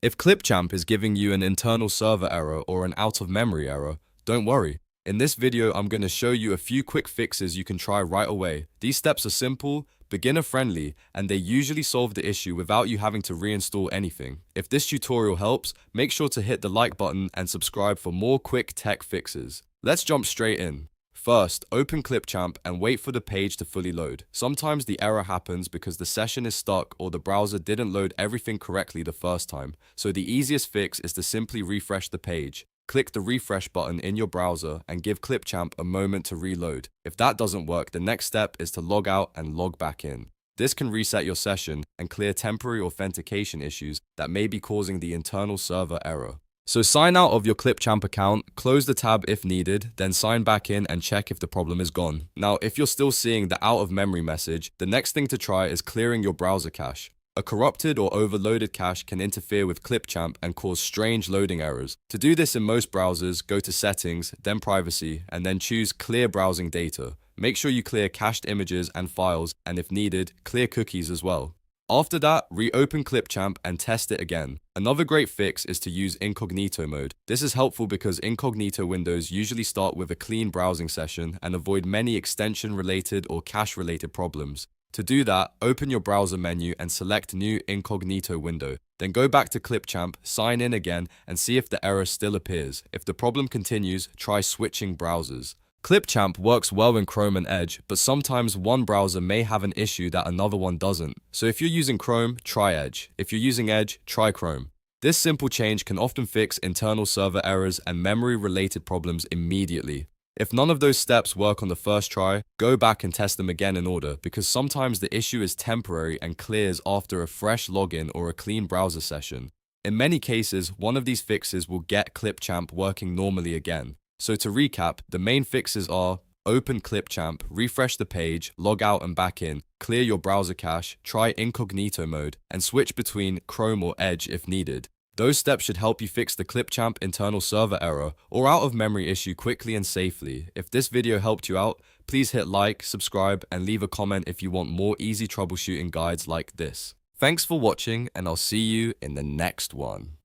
If Clipchamp is giving you an internal server error or an out-of-memory error, don't worry. In this video, I'm going to show you a few quick fixes you can try right away. These steps are simple, beginner-friendly, and they usually solve the issue without you having to reinstall anything. If this tutorial helps, make sure to hit the like button and subscribe for more quick tech fixes. Let's jump straight in. First, open Clipchamp and wait for the page to fully load. Sometimes the error happens because the session is stuck or the browser didn't load everything correctly the first time. So the easiest fix is to simply refresh the page. Click the refresh button in your browser and give Clipchamp a moment to reload. If that doesn't work, the next step is to log out and log back in. This can reset your session and clear temporary authentication issues that may be causing the internal server error. So sign out of your Clipchamp account, close the tab if needed, then sign back in and check if the problem is gone. Now, if you're still seeing the out of memory message, the next thing to try is clearing your browser cache. A corrupted or overloaded cache can interfere with Clipchamp and cause strange loading errors. To do this in most browsers, go to Settings, then Privacy, and then choose Clear Browsing Data. Make sure you clear cached images and files, and if needed, clear cookies as well. After that, reopen Clipchamp and test it again. Another great fix is to use Incognito mode. This is helpful because Incognito windows usually start with a clean browsing session and avoid many extension-related or cache-related problems. To do that, open your browser menu and select New Incognito window. Then go back to Clipchamp, sign in again, and see if the error still appears. If the problem continues, try switching browsers. Clipchamp works well in Chrome and Edge, but sometimes one browser may have an issue that another one doesn't. So if you're using Chrome, try Edge. If you're using Edge, try Chrome. This simple change can often fix internal server errors and memory-related problems immediately. If none of those steps work on the first try, go back and test them again in order, because sometimes the issue is temporary and clears after a fresh login or a clean browser session. In many cases, one of these fixes will get Clipchamp working normally again. So to recap, the main fixes are: open Clipchamp, refresh the page, log out and back in, clear your browser cache, try incognito mode, and switch between Chrome or Edge if needed. Those steps should help you fix the Clipchamp internal server error or out of memory issue quickly and safely. If this video helped you out, please hit like, subscribe, and leave a comment if you want more easy troubleshooting guides like this. Thanks for watching, and I'll see you in the next one.